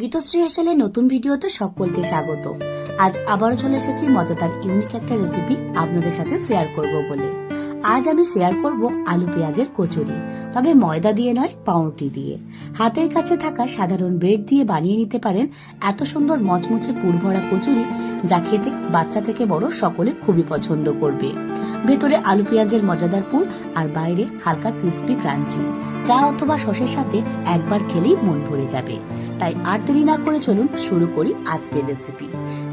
গীতশ্রী হেসেলের নতুন ভিডিওতে সকলকে স্বাগত। আজ আবারও চলে এসেছি মজাদার ইউনিক একটা রেসিপি আপনাদের সাথে শেয়ার করব বলে। আজ আমি শেয়ার করব আলু পেঁয়াজের কচুরি, তবে ময়দা দিয়ে নয়, পাউরুটি দিয়ে। হাতের কাছে থাকা সাধারণ ব্রেড দিয়ে বানিয়ে নিতে পারেন এত সুন্দর মচমচে পুরভরা কচুরি, যা খেতে বাচ্চা থেকে বড় সকলে খুবই পছন্দ করবে। ভেতরে আলু পেঁয়াজের মজাদার পুর আর বাইরে হালকা ক্রিস্পি ক্রাঞ্চি। চা অথবা সসের সাথে একবার খেলেই মন ভরে যাবে। তাই আর দেরি না করে চলুন শুরু করি আজকের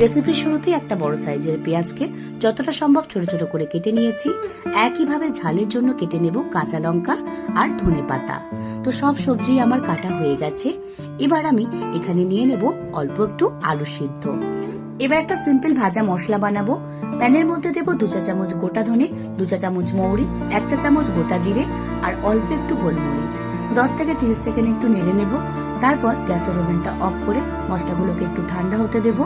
রেসিপির শুরুতেই একটা বড় সাইজের পেঁয়াজকে যতটা সম্ভব ছোট ছোট করে কেটে নিয়েছি। একইভাবে ঝালের জন্য কেটে নেব কাঁচা লঙ্কা আর ধনেপাতা। তো সব সবজি আমার কাটা হয়ে গেছে। এবার আমি এখানে নিয়ে নেব অল্প একটু আলু সিদ্ধ। এবার একটা সিম্পল ভাজা মশলা বানাবো। প্যানের মধ্যে দেব 2 চা চামচ গোটা ধনে, 2 চা চামচ মৌরি, 1 চা চামচ গোটা জিরে আর অল্প একটু গোলমরিচ। 10 থেকে 30 সেকেন্ড একটু নেড়ে নেব। তারপর গ্যাসের ওভেনটা অফ করে মশলাগুলোকে একটু ঠান্ডা হতে দেব।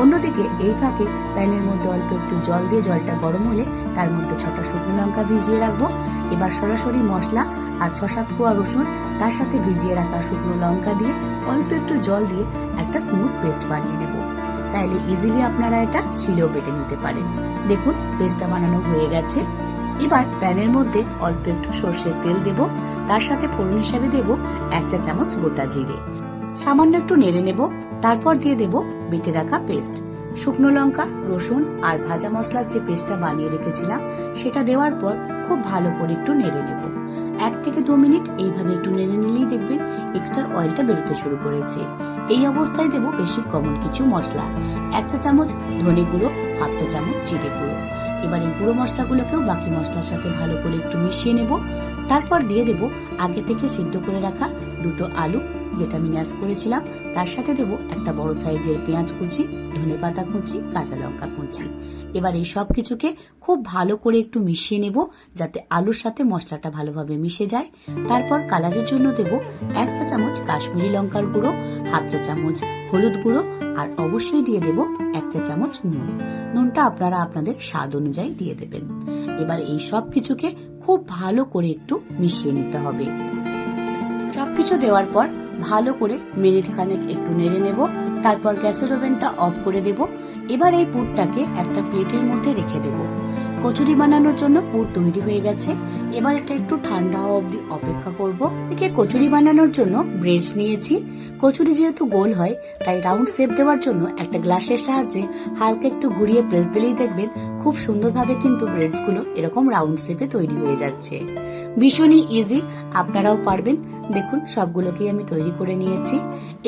অন্যদিকে এই ফাঁকে প্যানের মধ্যে অল্প একটু জল দিয়ে জলটা গরম হলে তার মধ্যে 6টা শুকনো লঙ্কা ভিজিয়ে রাখবো। এবার সরাসরি মশলা আর 6-7 কোয়া রসুন, তার সাথে ভিজিয়ে রাখা শুকনো লঙ্কা দিয়ে অল্প একটু জল দিয়ে একটা স্মুথ পেস্ট বানিয়ে নেব। চাইলে ইজিলি আপনারা এটা শিলেও বেটে নিতে পারেন। দেখুন পেস্টটা বানানো হয়ে গেছে। এবার প্যানের মধ্যে অল্প একটু সরষের তেল দেব। তার সাথে ফোড়ন হিসেবে দেব 1 চা চামচ গোটা জিরে। সামান্য একটু নেড়ে নেব। তারপর দিয়ে দেব বেটে রাখা পেস্ট। শুকনো লঙ্কা, রসুন আর ভাজা মশলার যে পেস্টটা বানিয়ে রেখেছিলাম সেটা দেওয়ার পর খুব ভালো করে একটু নেড়ে নেব। 1 থেকে 2 মিনিট এইভাবে একটু নেড়ে নিলেই দেখবেন এক্সট্রা অয়েলটা বেরোতে শুরু করেছে। এই অবস্থায় দেব বেশি কমন কিছু মশলা। 1 চা চামচ ধনে গুঁড়ো, 1/2 চা চামচ জিরে গুঁড়ো। এবার এই গুঁড়ো মশলাগুলোকেও বাকি মশলার সাথে ভালো করে একটু মিশিয়ে নেব। তারপর দিয়ে দেব আগে থেকে সিদ্ধ করে রাখা 2টো আলু, যেটা আমি ম্যাশ করেছিলাম। তার সাথে দেব একটা বড় সাইজের পেঁয়াজ কুচি, ধনেপাতা কুচি, কাঁচা লঙ্কা কুচি। এবার এই সব কিছুকে খুব ভালো করে একটু মিশিয়ে নেব, যাতে আলুর সাথে মশলাটা ভালোভাবে মিশে যায়। তারপর কালারের জন্য দেব 1 চা চামচ কাশ্মীরি লঙ্কার গুঁড়ো, 1/2 চা চামচ হলুদ গুঁড়ো আর অবশ্যই দিয়ে দেব 1 চা চামচ নুন। নুনটা আপনারা আপনাদের স্বাদ অনুযায়ী দিয়ে দেবেন। এবার এই সব কিছুকে খুব ভালো করে একটু মিশিয়ে নিতে হবে। সবকিছু দেওয়ার পর ভালো করে মিনিট খানেক একটু নেড়ে নেব। তারপর গ্যাসের ওভেনটা অফ করে দেব। এবার এই পুরটাকে একটা প্লেটের মধ্যে রেখে দেব। কচুরি বানানোর জন্য পুর তৈরি হয়ে গেছে। এবার এটা একটু ঠান্ডা হওয়া অবধি অপেক্ষা করব। এদিকে কচুরি বানানোর জন্য ব্রেডস নিয়েছি। কচুরি যেহেতু গোল হয়, তাই রাউন্ড শেপ দেওয়ার জন্য একটা গ্লাসের সাহায্যে হালকা একটু ঘুরিয়ে প্রেস দিলেই দেখবেন খুব সুন্দরভাবে কিন্তু ব্রেডস গুলো এরকম রাউন্ড শেপে তৈরি হয়ে যাচ্ছে। ভীষণই ইজি, আপনারাও পারবেন। দেখুন সবগুলোকেই আমি তৈরি করে নিয়েছি।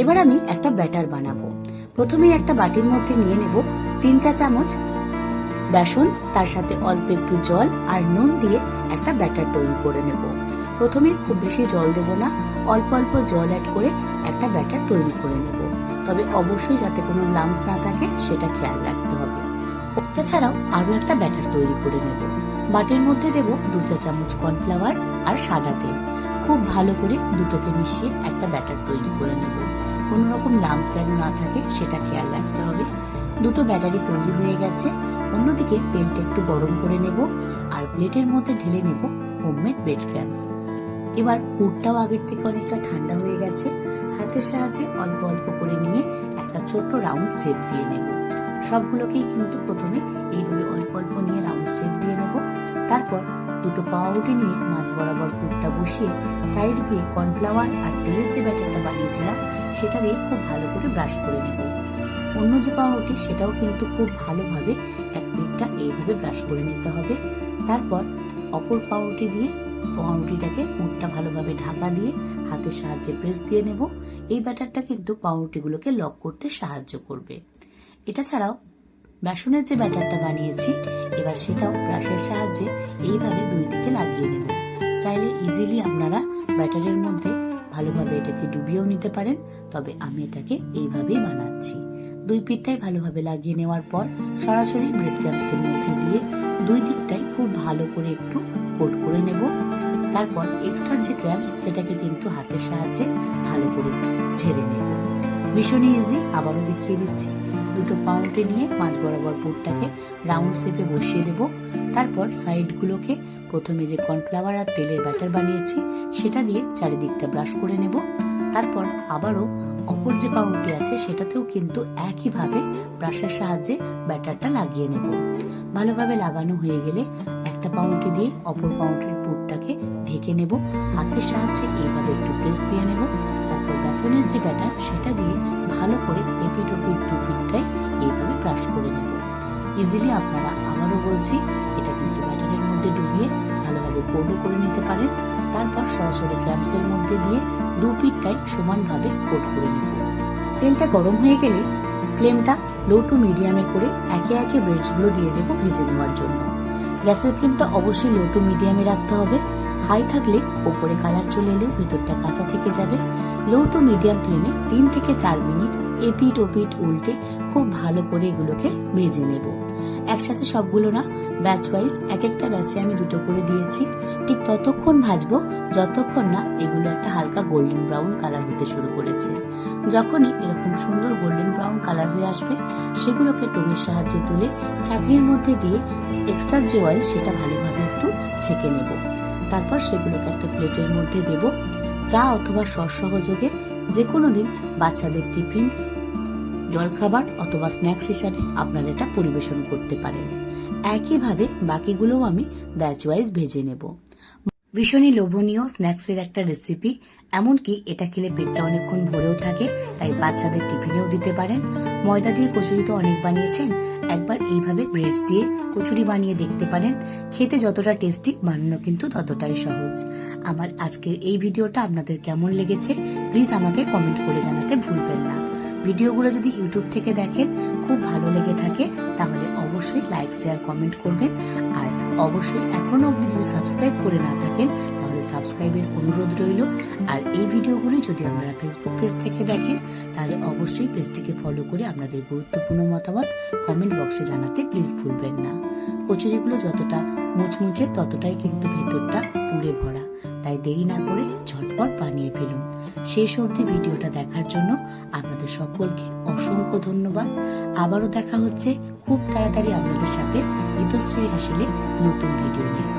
এবার আমি একটা ব্যাটার বানাবো। প্রথমেই একটা বাটির মধ্যে নিয়ে নেব 3 চা চামচ বেসন, তার সাথে অল্প একটু জল আর নুন দিয়ে একটা ব্যাটার তৈরি করে নেব। প্রথমে খুব বেশি জল দেব না, অল্প অল্প জল অ্যাড করে একটা ব্যাটার তৈরি করে নেব। তবে অবশ্যই যাতে কোনো লাম্পস না থাকে সেটা খেয়াল রাখতে হবে। তাছাড়াও আরো একটা ব্যাটার তৈরি করে নেব। বাটির মধ্যে দেব 2 চা চামচ কর্নফ্লাওয়ার আর সাদা তেল। খুব ভালো করে দুটোকে মিশিয়ে একটা ব্যাটার তৈরি করে নেব। কোন রকম লাম্পস যেন না থাকে সেটা খেয়াল রাখতে হবে। দুটো ব্যাটারি তৈরি হয়ে গেছে। অন্যদিকে তেলটা একটু গরম করে নেব আর প্লেটের মধ্যে ঢেলে নেব হোমমেড ব্রেড ক্রাম্বস। এবার পুরটাও আগের থেকে অনেকটা ঠান্ডা হয়ে গেছে। হাতের সাহায্যে অল্প অল্প করে নিয়ে একটা ছোট্ট রাউন্ড শেপ দিয়ে নেব। সবগুলোকেই কিন্তু প্রথমে এইভাবে অল্প অল্প নিয়ে রাউন্ড শেপ দিয়ে নেব। তারপর 2টো পাউরুটি নিয়ে মাঝ বরাবর পুরটা বসিয়ে সাইড দিয়ে কর্নফ্লাওয়ার আর তেলের যে ব্যাটারটা বানিয়েছিলাম সেটা দিয়ে খুব ভালো করে ব্রাশ করে নেব। অন্য যে পাউরুটি সেটাও কিন্তু খুব ভালোভাবে এক পিঠটা এইভাবে ব্রাশ করে নিতে হবে। তারপর অপর পাউরুটি দিয়ে পাউরুটিটাকে মুখটা ভালোভাবে ঢাকা দিয়ে হাতের সাহায্যে প্রেস দিয়ে নেব। এই ব্যাটারটা কিন্তু পাউরুটিগুলোকে লক করতে সাহায্য করবে। এটা ছাড়াও বেসনের যে ব্যাটারটা বানিয়েছি, এবার সেটাও ব্রাশের সাহায্যে এইভাবে 2 দিকে লাগিয়ে নেব। চাইলে ইজিলি আপনারা ব্যাটারের মধ্যে ভালোভাবে এটাকে ডুবিয়েও নিতে পারেন, তবে আমি এটাকে এইভাবেই বানাচ্ছি। 2 পিঠটাই ভালোভাবে লাগিয়ে নেওয়ার পর সরাসরি ব্রেড ক্রাম্বসের মধ্যে দিয়ে 2 দিকটাই খুব ভালো করে একটু কোট করে নেব। তারপর এক্সট্রা যে ক্রাম্বস সেটাকে কিন্তু হাতের সাহায্যে ভালো করে ঝেড়ে নেব। ভীষণই ইজি, আবারও দেখিয়ে দিচ্ছি। 2টো পাউরুটি নিয়ে মাঝ বরাবর পুরটাকে রাউন্ড শেপে বসিয়ে দেব। তারপর সাইডগুলোকে প্রথমে যে কর্নফ্লাওয়ার আর তেলের ব্যাটার বানিয়েছি সেটা দিয়ে চারিদিকটা ব্রাশ করে নেব। তারপর আবারও অপর যে পাউরুটি আছে সেটাতেও কিন্তু একইভাবে ব্রাশের সাহায্যে ব্যাটারটা লাগিয়ে নেব। ভালোভাবে লাগানো হয়ে গেলে একটা পাউরুটি দিয়ে অপর পাউরুটির পুরটাকে ঢেকে নেব। হাতের সাহায্যে এইভাবে একটু প্রেস দিয়ে নেব। তারপর বেসনের যে ব্যাটার সেটা দিয়ে ভালো করে এপিট ওপিট দু পিঠটাই এইভাবে ব্রাশ করে নেব। ইজিলি আপনারা, আবারও বলছি, এটা কিন্তু ব্যাটারের মধ্যে ডুবিয়ে ভালোভাবে কোটও করে নিতে পারেন। তারপর সরাসরি ক্ল্যাম্পসের মধ্যে দিয়ে দু পিঠটাই সমানভাবে কোট করে নেব। তেলটা গরম হয়ে গেলে ফ্লেমটা লো টু মিডিয়ামে করে একে একে ব্রেডসগুলো দিয়ে দেবো ভেজে নেওয়ার জন্য। গ্যাসের ফ্লেমটা অবশ্যই লো টু মিডিয়ামে রাখতে হবে। হাই থাকলে ওপরে কালার চলে এলেও ভেতরটা কাঁচা থেকে যাবে। লো টু মিডিয়াম ফ্লেমে 3 থেকে 4 মিনিট এপিট ওপিট উল্টে খুব ভালো করে এগুলোকে ভেজে নেব। একসাথে সবগুলো না, ব্যাচ ওয়াইজ এক একটা ব্যাচে আমি দুটো করে দিয়েছি। ঠিক ততক্ষণ ভাজবো যতক্ষণ না এগুলো একটা হালকা গোল্ডেন ব্রাউন কালার হতে শুরু করেছে। যখনই এরকম সুন্দর গোল্ডেন ব্রাউন কালার হয়ে আসবে সেগুলোকে টোমের সাহায্যে তুলে চাটনির মধ্যে দিয়ে এক্সট্রা যে অয়েল সেটা ভালোভাবে একটু ছেঁকে নেব। তারপর সেগুলোকে একটা প্লেটের মধ্যে দেব। চা অথবা সস সহযোগে যে কোনো দিন বাচ্চাদের টিফিন, জলখাবার অথবা স্ন্যাক্স হিসাবে আপনারা এটা পরিবেশন করতে পারেন। একইভাবে বাকিগুলোও আমি ব্যাচ ওয়াইজ ভেজে নেব। ভীষণই লোভনীয় স্ন্যাক্সের একটা রেসিপি, এমনকি এটা খেলে পেটটা অনেকক্ষণ ভরেও থাকে, তাই বাচ্চাদের টিফিনেও দিতে পারেন। ময়দা দিয়ে কচুরি তো অনেক বানিয়েছেন, একবার এইভাবে ব্রেডস দিয়ে কচুরি বানিয়ে দেখতে পারেন। খেতে যতটা টেস্টি, বানানো কিন্তু ততটাই সহজ। আমার আজকের এই ভিডিওটা আপনাদের কেমন লেগেছে প্লিজ আমাকে কমেন্ট করে জানাতে ভুলবেন না। ভিডিওগুলো যদি ইউটিউব থেকে দেখেন, খুব ভালো লেগে থাকে, তাহলে অবশ্যই লাইক, শেয়ার, কমেন্ট করবেন। আর অবশ্যই এখনো অবধি যদি সাবস্ক্রাইব করে না থাকেন তাহলে সাবস্ক্রাইবের অনুরোধ রইল। আর এই ভিডিওগুলি যদি আপনারা ফেসবুক পেজ থেকে দেখেন তাহলে অবশ্যই পেজটিকে ফলো করে আপনাদের গুরুত্বপূর্ণ মতামত কমেন্ট বক্সে জানাতে প্লিজ ভুলবেন না। কচুরিগুলো যতটা মুচমুচে ততটাই কিন্তু ভেতরটা পুড়ে ভরা, তাই দেরি না করে ঝটপট বানিয়ে ফেলুন। শেষ অবধি ভিডিওটা দেখার জন্য আপনাদের সকলকে অসংখ্য ধন্যবাদ। আবারও দেখা হচ্ছে খুব তাড়াতাড়ি আপনাদের সাথে গীতশ্রী হাসিলে নতুন ভিডিও নিয়ে।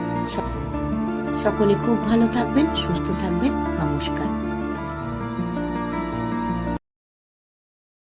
সকলে খুব ভালো থাকবেন, সুস্থ থাকবেন। নমস্কার।